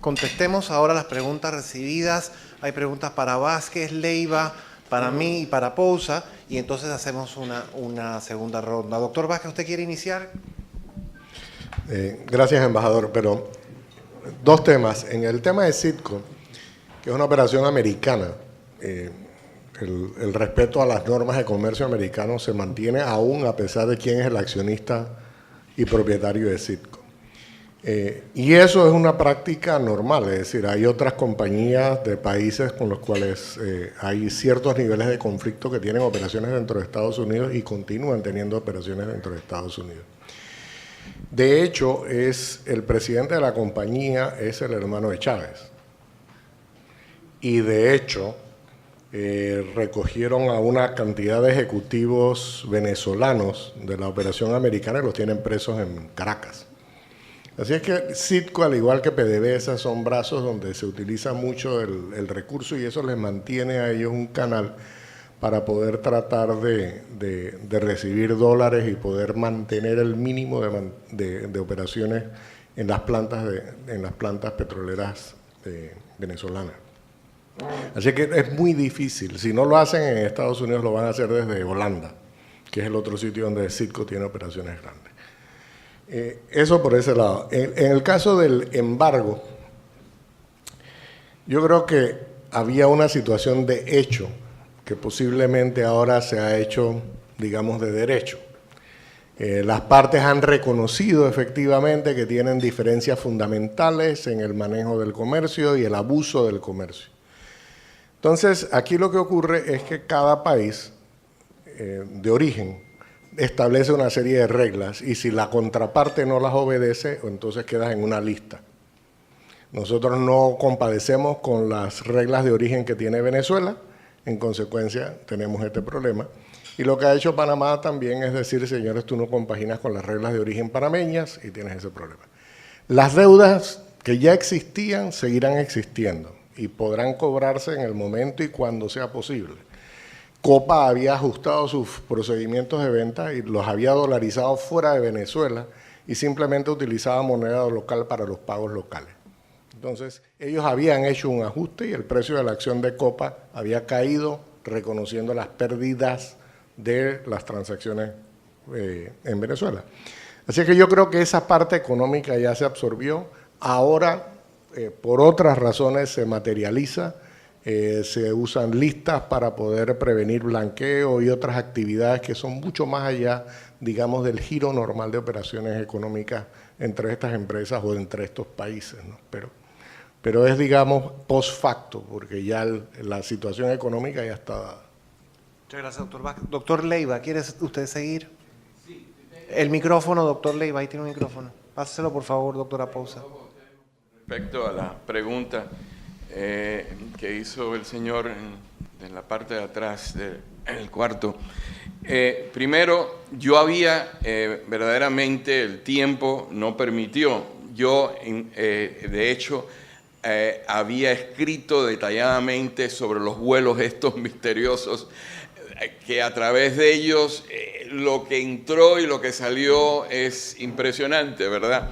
Contestemos ahora las preguntas recibidas. Hay preguntas para Vázquez, Leiva, para mí y para Pousa, y entonces hacemos una segunda ronda. Doctor Vázquez, ¿usted quiere iniciar? Gracias, embajador, pero dos temas. En el tema de Citgo, que es una operación americana, el respeto a las normas de comercio americano se mantiene aún a pesar de quién es el accionista y propietario de Citgo. Y eso es una práctica normal, es decir, hay otras compañías de países con los cuales hay ciertos niveles de conflicto que tienen operaciones dentro de Estados Unidos y continúan teniendo operaciones dentro de Estados Unidos. De hecho, el presidente de la compañía es el hermano de Chávez. Y de hecho, recogieron a una cantidad de ejecutivos venezolanos de la operación americana y los tienen presos en Caracas. Así es que Citgo, al igual que PDVSA, son brazos donde se utiliza mucho el recurso y eso les mantiene a ellos un canal para poder tratar de recibir dólares y poder mantener el mínimo de operaciones en las plantas petroleras venezolanas. Así que es muy difícil. Si no lo hacen en Estados Unidos, lo van a hacer desde Holanda, que es el otro sitio donde Citgo tiene operaciones grandes. Eso por ese lado. En el caso del embargo, yo creo que había una situación de hecho que posiblemente ahora se ha hecho, digamos, de derecho. Las partes han reconocido efectivamente que tienen diferencias fundamentales en el manejo del comercio y el abuso del comercio. Entonces, aquí lo que ocurre es que cada país de origen establece una serie de reglas y si la contraparte no las obedece, entonces quedas en una lista. Nosotros no compadecemos con las reglas de origen que tiene Venezuela, en consecuencia tenemos este problema. Y lo que ha hecho Panamá también es decir, señores, tú no compaginas con las reglas de origen panameñas y tienes ese problema. Las deudas que ya existían seguirán existiendo y podrán cobrarse en el momento y cuando sea posible. Copa había ajustado sus procedimientos de venta y los había dolarizado fuera de Venezuela y simplemente utilizaba moneda local para los pagos locales. Entonces, ellos habían hecho un ajuste y el precio de la acción de Copa había caído reconociendo las pérdidas de las transacciones en Venezuela. Así que yo creo que esa parte económica ya se absorbió. Ahora, por otras razones, se materializa. Se usan listas para poder prevenir blanqueo y otras actividades que son mucho más allá, digamos, del giro normal de operaciones económicas entre estas empresas o entre estos países, ¿no? Pero es, digamos, post facto, porque ya la situación económica ya está dada. Muchas gracias, doctor Vázquez. Doctor Leiva, ¿quiere usted seguir? Sí. El micrófono, doctor Leiva, ahí tiene un micrófono. Páselo, por favor, doctora Pousa. Respecto a la pregunta que hizo el señor en la parte de atrás del cuarto. Primero, yo había, verdaderamente el tiempo no permitió. Yo, de hecho, había escrito detalladamente sobre los vuelos estos misteriosos, que a través de ellos lo que entró y lo que salió es impresionante, ¿verdad?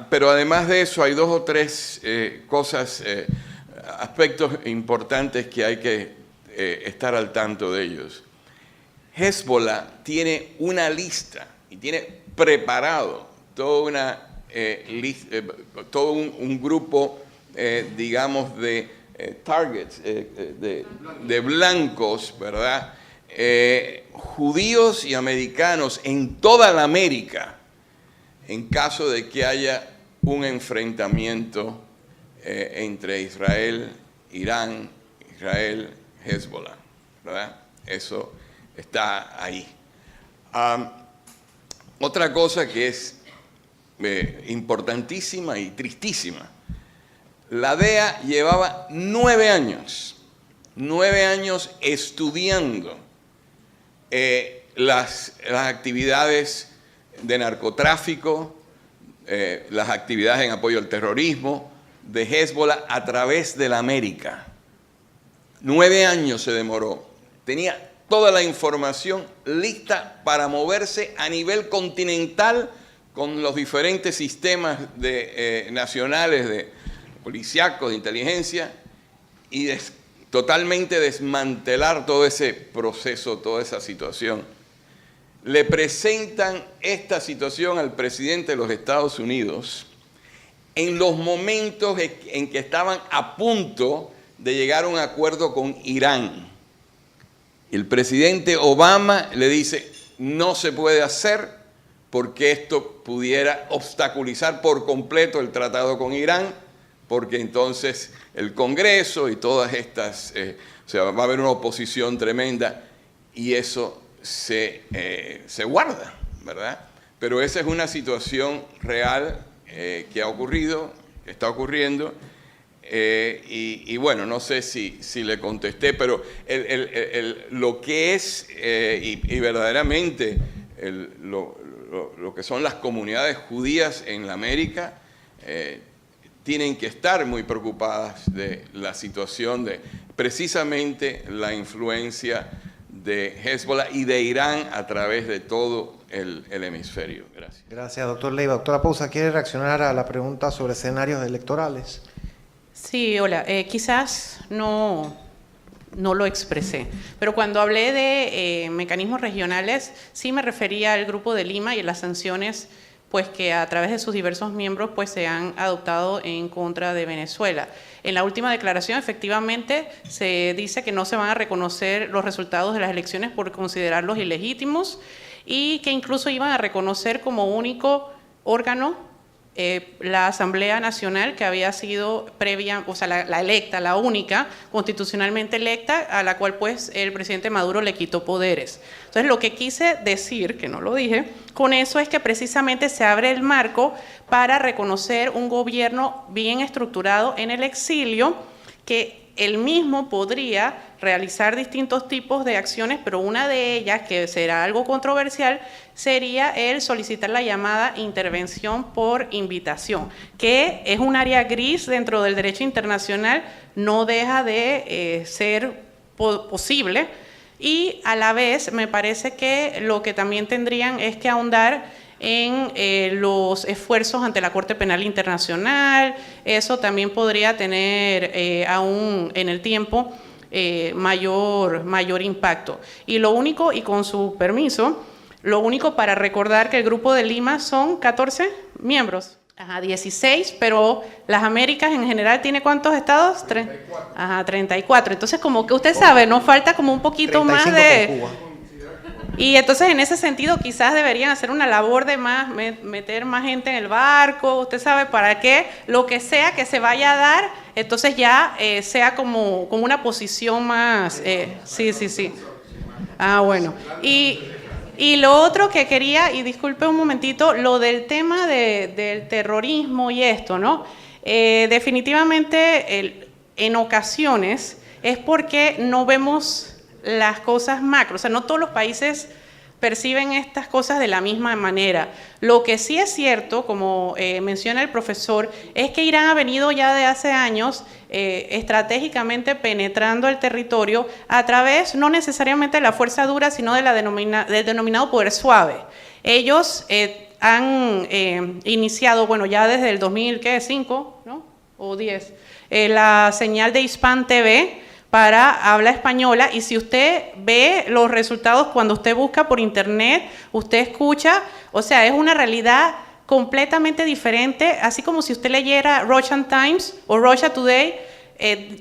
Pero además de eso hay dos o tres cosas, aspectos importantes que hay que estar al tanto de ellos. Hezbollah tiene una lista y tiene preparado toda todo un grupo, digamos, de targets, de blancos, ¿verdad? Judíos y americanos en toda la América, en caso de que haya un enfrentamiento entre Israel, Irán, Israel, Hezbollah, ¿verdad? Eso está ahí. Otra cosa que es importantísima y tristísima. La DEA llevaba 9 años estudiando las actividades de narcotráfico, las actividades en apoyo al terrorismo de Hezbollah a través de la América. 9 años se demoró. Tenía toda la información lista para moverse a nivel continental con los diferentes sistemas nacionales de policíacos, de inteligencia, y totalmente desmantelar todo ese proceso, toda esa situación. Le presentan esta situación al presidente de los Estados Unidos en los momentos en que estaban a punto de llegar a un acuerdo con Irán. El presidente Obama le dice, no se puede hacer porque esto pudiera obstaculizar por completo el tratado con Irán, porque entonces el Congreso y todas estas, o sea, va a haber una oposición tremenda y eso se guarda, ¿verdad? Pero esa es una situación real que ha ocurrido, que está ocurriendo, y bueno, no sé si le contesté, pero lo que es, y verdaderamente lo que son las comunidades judías en la América, tienen que estar muy preocupadas de la situación de precisamente la influencia de Hezbollah y de Irán a través de todo el hemisferio. Gracias. Gracias, doctor Leiva. Doctora Pousa, ¿quiere reaccionar a la pregunta sobre escenarios electorales? Sí, hola. Quizás no lo expresé, pero cuando hablé de mecanismos regionales, sí me refería al Grupo de Lima y a las sanciones pues que a través de sus diversos miembros pues se han adoptado en contra de Venezuela. En la última declaración efectivamente se dice que no se van a reconocer los resultados de las elecciones por considerarlos ilegítimos y que incluso iban a reconocer como único órgano la Asamblea Nacional, que había sido previa, o sea, la electa, la única constitucionalmente electa, a la cual pues el presidente Maduro le quitó poderes. Entonces lo que quise decir, que no lo dije, con eso es que precisamente se abre el marco para reconocer un gobierno bien estructurado en el exilio, que él mismo podría realizar distintos tipos de acciones, pero una de ellas, que será algo controversial, sería el solicitar la llamada intervención por invitación, que es un área gris dentro del derecho internacional, no deja de ser posible, y a la vez me parece que lo que también tendrían es que ahondar en los esfuerzos ante la Corte Penal Internacional. Eso también podría tener aún en el tiempo mayor impacto. Y lo único, y con su permiso, lo único para recordar que el Grupo de Lima son 14 miembros. 16, pero las Américas en general ¿tiene cuántos estados? 34. 34. Entonces, como que usted sabe, nos falta como un poquito más de... Cuba. Y entonces en ese sentido quizás deberían hacer una labor de meter más gente en el barco, usted sabe, para que lo que sea que se vaya a dar, entonces ya sea como una posición más, sí. Bueno, y lo otro que quería, y disculpe un momentito, lo del tema del terrorismo y esto, ¿no? Definitivamente en ocasiones es porque no vemos las cosas macro, o sea, no todos los países perciben estas cosas de la misma manera. Lo que sí es cierto, como menciona el profesor, es que Irán ha venido ya de hace años estratégicamente penetrando el territorio a través, no necesariamente de la fuerza dura, sino del denominado poder suave. Ellos han iniciado, bueno, ya desde el 2005, ¿no? O 10, la señal de Hispan TV, para habla española, y si usted ve los resultados cuando usted busca por internet, usted escucha, o sea, es una realidad completamente diferente, así como si usted leyera Russian Times o Russia Today,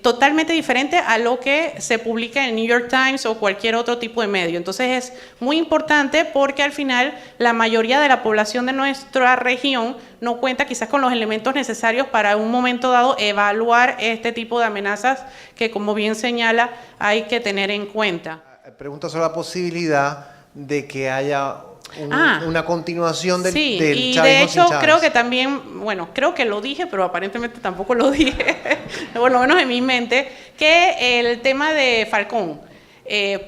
totalmente diferente a lo que se publica en el New York Times o cualquier otro tipo de medio. Entonces es muy importante porque al final la mayoría de la población de nuestra región no cuenta quizás con los elementos necesarios para un momento dado evaluar este tipo de amenazas que, como bien señala, hay que tener en cuenta. Pregunta sobre la posibilidad de que haya una continuación del sí, del y chavismo de hecho sin creo que también, bueno, creo que lo dije, pero aparentemente tampoco lo dije, por lo menos en mi mente, que el tema de Falcón,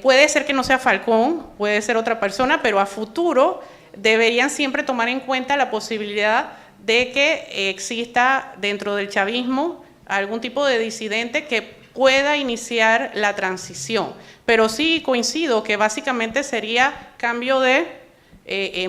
puede ser que no sea Falcón, puede ser otra persona, pero a futuro deberían siempre tomar en cuenta la posibilidad de que exista dentro del chavismo algún tipo de disidente que pueda iniciar la transición. Pero sí coincido que básicamente sería cambio de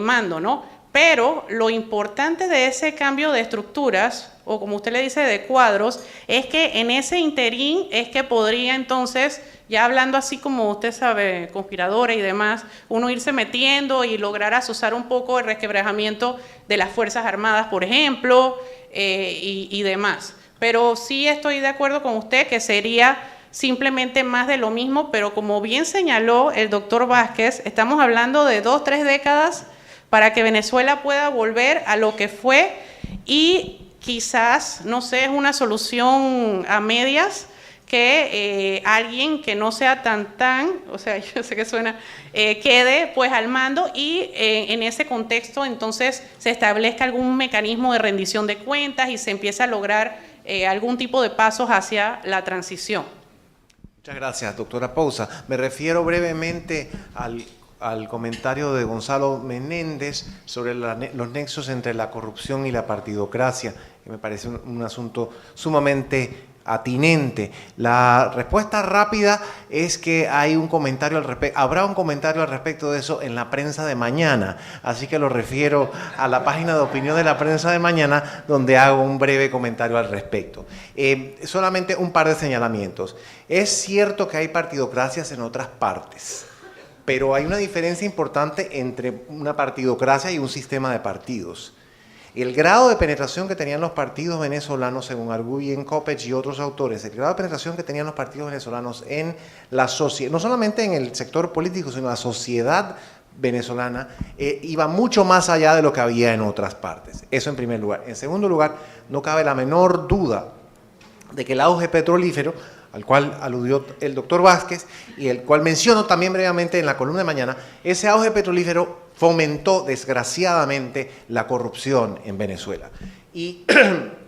mando, ¿no? Pero lo importante de ese cambio de estructuras, o como usted le dice, de cuadros, es que en ese interín es que podría entonces, ya hablando así como usted sabe, conspiradora y demás, uno irse metiendo y lograr asociar un poco el resquebrajamiento de las Fuerzas Armadas, por ejemplo, y demás. Pero sí estoy de acuerdo con usted que sería simplemente más de lo mismo, pero como bien señaló el doctor Vázquez, estamos hablando de 2 o 3 décadas para que Venezuela pueda volver a lo que fue, y quizás, no sé, es una solución a medias que alguien que no sea o sea, yo sé que suena, quede pues al mando y en ese contexto entonces se establezca algún mecanismo de rendición de cuentas y se empiece a lograr algún tipo de pasos hacia la transición. Muchas gracias, doctora Pousa. Me refiero brevemente al comentario de Gonzalo Menéndez sobre los nexos entre la corrupción y la partidocracia, que me parece un asunto sumamente atinente. La respuesta rápida es que hay un comentario al respecto, habrá un comentario al respecto de eso en la prensa de mañana, así que lo refiero a la página de opinión de la prensa de mañana, donde hago un breve comentario al respecto. Solamente un par de señalamientos. Es cierto que hay partidocracias en otras partes, pero hay una diferencia importante entre una partidocracia y un sistema de partidos. El grado de penetración que tenían los partidos venezolanos, según Arguyen, Kopech y otros autores, el grado de penetración que tenían los partidos venezolanos en la sociedad, no solamente en el sector político, sino en la sociedad venezolana, iba mucho más allá de lo que había en otras partes. Eso en primer lugar. En segundo lugar, no cabe la menor duda de que el auge petrolífero, al cual aludió el doctor Vázquez y el cual menciono también brevemente en la columna de mañana, ese auge petrolífero fomentó desgraciadamente la corrupción en Venezuela. Y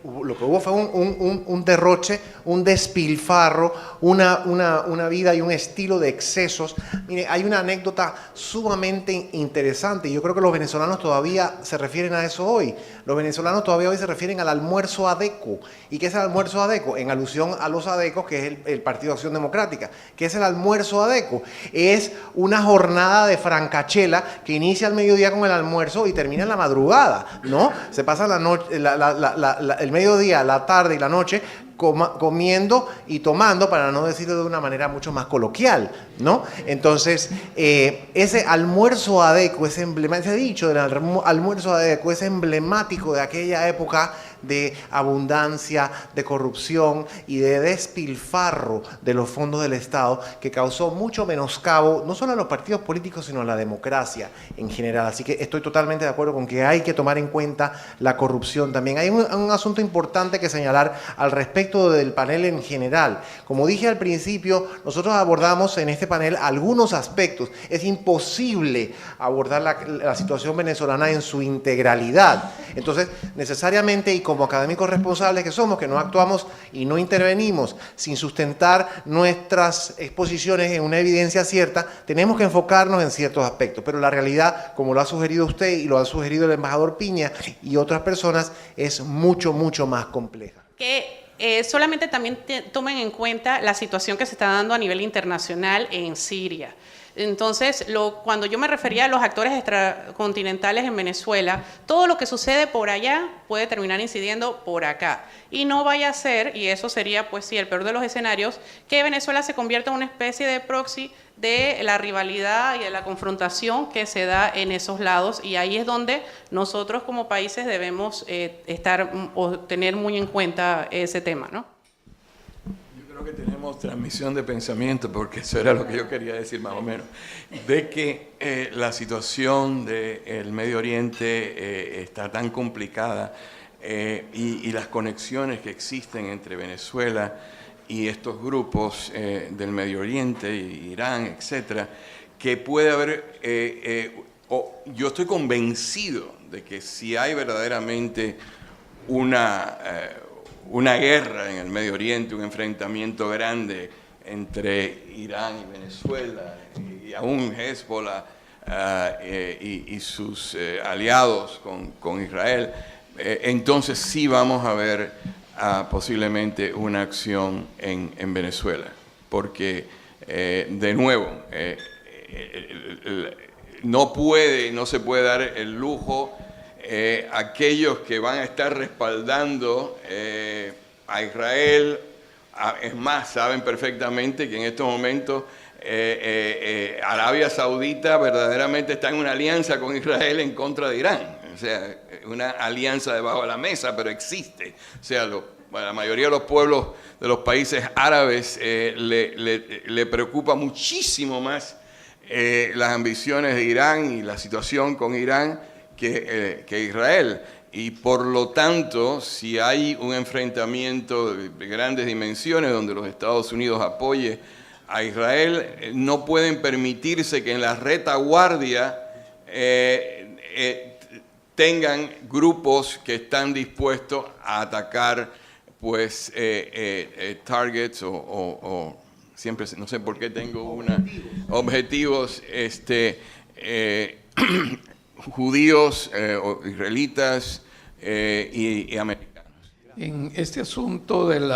lo que hubo fue un derroche, un despilfarro, una vida y un estilo de excesos. Mire, hay una anécdota sumamente interesante y yo creo que los venezolanos todavía se refieren a eso hoy. Los venezolanos todavía hoy se refieren al almuerzo ADECO. ¿Y qué es el almuerzo ADECO? En alusión a los ADECOs, que es el Partido de Acción Democrática. ¿Qué es el almuerzo ADECO? Es una jornada de francachela que inicia al mediodía con el almuerzo y termina en la madrugada, ¿no? Se pasa la noche, el mediodía, la tarde y la noche comiendo y tomando, para no decirlo de una manera mucho más coloquial, ¿no? Entonces, ese almuerzo ADECO, ese dicho del almuerzo ADECO es emblemático de aquella época de abundancia, de corrupción y de despilfarro de los fondos del Estado, que causó mucho menoscabo, no solo a los partidos políticos, sino a la democracia en general. Así que estoy totalmente de acuerdo con que hay que tomar en cuenta la corrupción también. Hay un asunto importante que señalar al respecto del panel en general. Como dije al principio, nosotros abordamos en este panel algunos aspectos. Es imposible abordar la situación venezolana en su integralidad. Entonces, necesariamente, y como académicos responsables que somos, que no actuamos y no intervenimos sin sustentar nuestras exposiciones en una evidencia cierta, tenemos que enfocarnos en ciertos aspectos. Pero la realidad, como lo ha sugerido usted y lo ha sugerido el embajador Piña y otras personas, es mucho, mucho más compleja. Solamente también tomen en cuenta la situación que se está dando a nivel internacional en Siria. Entonces, cuando yo me refería a los actores extracontinentales en Venezuela, todo lo que sucede por allá puede terminar incidiendo por acá. Y no vaya a ser, y eso sería, pues sí, el peor de los escenarios, que Venezuela se convierta en una especie de proxy de la rivalidad y de la confrontación que se da en esos lados. Y ahí es donde nosotros como países debemos estar o tener muy en cuenta ese tema, ¿no? Creo que tenemos transmisión de pensamiento, porque eso era lo que yo quería decir más o menos, de que la situación del Medio Oriente está tan complicada y las conexiones que existen entre Venezuela y estos grupos del Medio Oriente, Irán, etcétera, que puede haber, yo estoy convencido de que si hay verdaderamente una guerra en el Medio Oriente, un enfrentamiento grande entre Irán y Venezuela, y aún Hezbollah y sus aliados con Israel, entonces sí vamos a ver posiblemente una acción en Venezuela, porque de nuevo no se puede dar el lujo aquellos que van a estar respaldando a Israel, es más, saben perfectamente que en estos momentos Arabia Saudita verdaderamente está en una alianza con Israel en contra de Irán. O sea, una alianza debajo de la mesa, pero existe. O sea, la mayoría de los pueblos de los países árabes le preocupa muchísimo más las ambiciones de Irán y la situación con Irán que Israel. Y por lo tanto, si hay un enfrentamiento de grandes dimensiones donde los Estados Unidos apoye a Israel, no pueden permitirse que en la retaguardia tengan grupos que están dispuestos a atacar pues targets o siempre, no sé por qué tengo objetivos judíos o israelitas y americanos. En este asunto del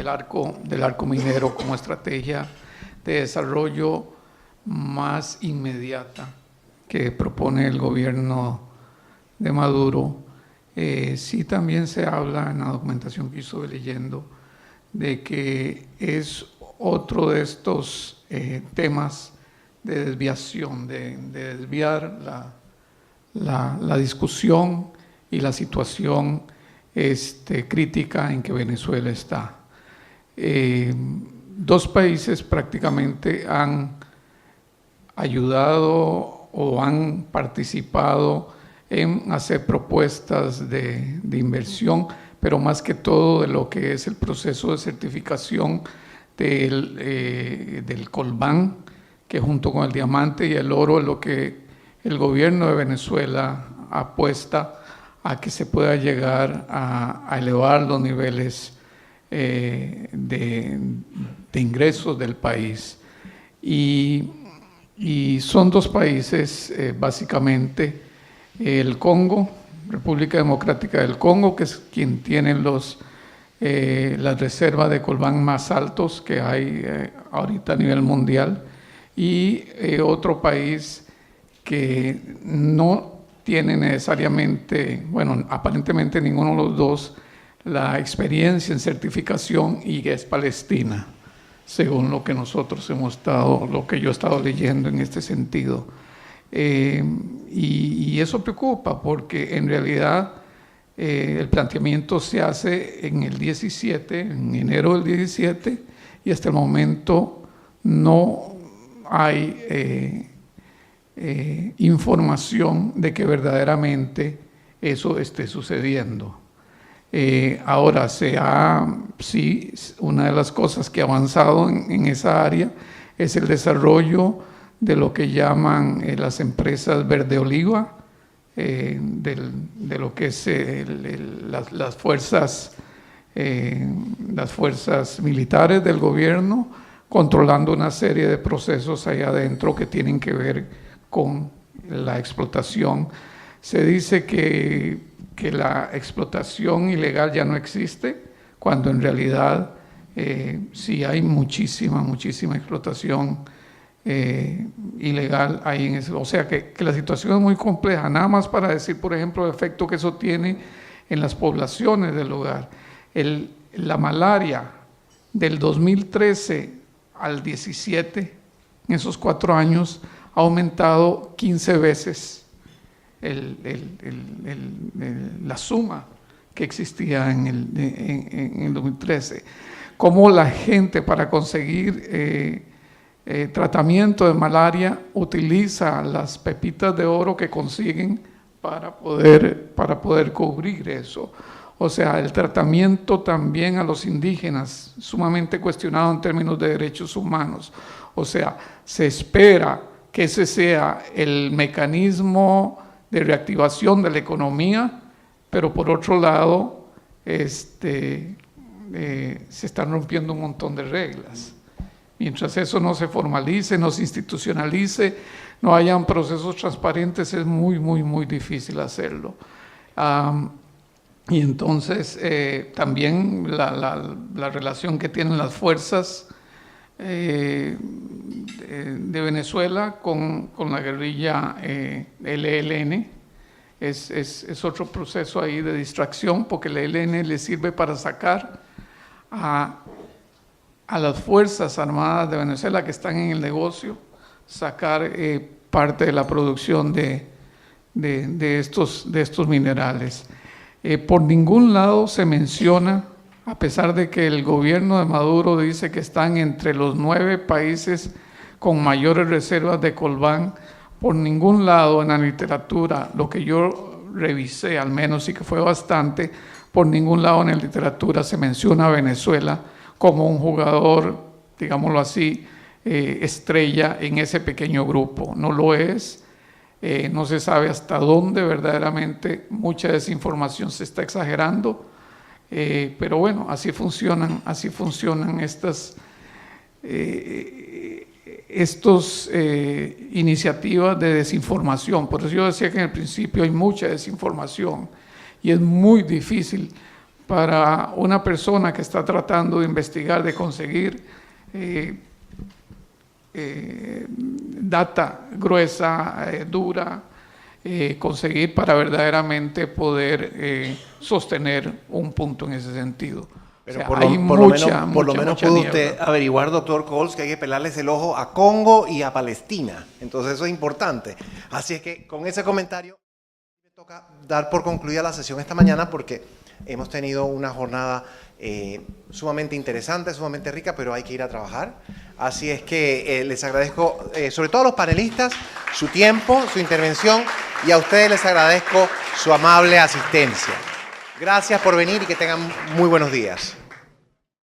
arco minero como estrategia de desarrollo más inmediata que propone el gobierno de Maduro, sí también se habla en la documentación que estuve leyendo de que es otro de estos temas de desviación, de desviar la discusión y la situación crítica en que Venezuela está. Dos países prácticamente han ayudado o han participado en hacer propuestas de inversión, pero más que todo de lo que es el proceso de certificación del colbán, que junto con el diamante y el oro es lo que el gobierno de Venezuela apuesta a que se pueda llegar a elevar los niveles de ingresos del país. Y son dos países básicamente, el Congo, República Democrática del Congo, que es quien tiene las reservas de colbán más altos que hay ahorita a nivel mundial, y otro país que no tiene necesariamente, bueno, aparentemente ninguno de los dos, la experiencia en certificación, y que es Palestina, según lo que lo que yo he estado leyendo en este sentido. Y eso preocupa porque en realidad el planteamiento se hace en el 17, en enero del 17, y hasta el momento no hay información de que verdaderamente eso esté sucediendo. Ahora, sí, una de las cosas que ha avanzado en esa área es el desarrollo de lo que llaman las empresas verde oliva, de lo que es las fuerzas militares del gobierno, controlando una serie de procesos ahí adentro que tienen que ver con la explotación. Se dice que la explotación ilegal ya no existe, cuando en realidad sí hay muchísima explotación ilegal ahí en eso. O sea que la situación es muy compleja. Nada más para decir, por ejemplo, el efecto que eso tiene en las poblaciones del lugar. La malaria del 2013 al 17, en esos 4 años, ha aumentado 15 veces la suma que existía en el 2013. Cómo la gente, para conseguir tratamiento de malaria, utiliza las pepitas de oro que consiguen para poder cubrir eso. O sea, el tratamiento también a los indígenas, sumamente cuestionado en términos de derechos humanos. O sea, se espera que ese sea el mecanismo de reactivación de la economía, pero por otro lado, se están rompiendo un montón de reglas. Mientras eso no se formalice, no se institucionalice, no hayan procesos transparentes, es muy difícil hacerlo. Y entonces también la relación que tienen las fuerzas de Venezuela con la guerrilla LLN, es otro proceso ahí de distracción, porque el ELN le sirve para sacar a las Fuerzas Armadas de Venezuela que están en el negocio, sacar parte de la producción de estos minerales. Por ningún lado se menciona, a pesar de que el gobierno de Maduro dice que están entre los 9 países con mayores reservas de colván, por ningún lado en la literatura, lo que yo revisé al menos y que fue bastante, por ningún lado en la literatura se menciona a Venezuela como un jugador, digámoslo así, estrella en ese pequeño grupo. No lo es. No se sabe hasta dónde verdaderamente mucha desinformación se está exagerando, pero bueno, así funcionan estas iniciativas de desinformación. Por eso yo decía que en el principio hay mucha desinformación y es muy difícil para una persona que está tratando de investigar, de conseguir data gruesa, dura, conseguir para verdaderamente poder sostener un punto en ese sentido. Pero o sea, por lo menos pudo usted averiguar, doctor Coles, que hay que pelarles el ojo a Congo y a Palestina. Entonces eso es importante. Así es que con ese comentario me toca dar por concluida la sesión esta mañana, porque hemos tenido una jornada sumamente interesante, sumamente rica, pero hay que ir a trabajar. Así es que les agradezco, sobre todo a los panelistas, su tiempo, su intervención, y a ustedes les agradezco su amable asistencia. Gracias por venir y que tengan muy buenos días.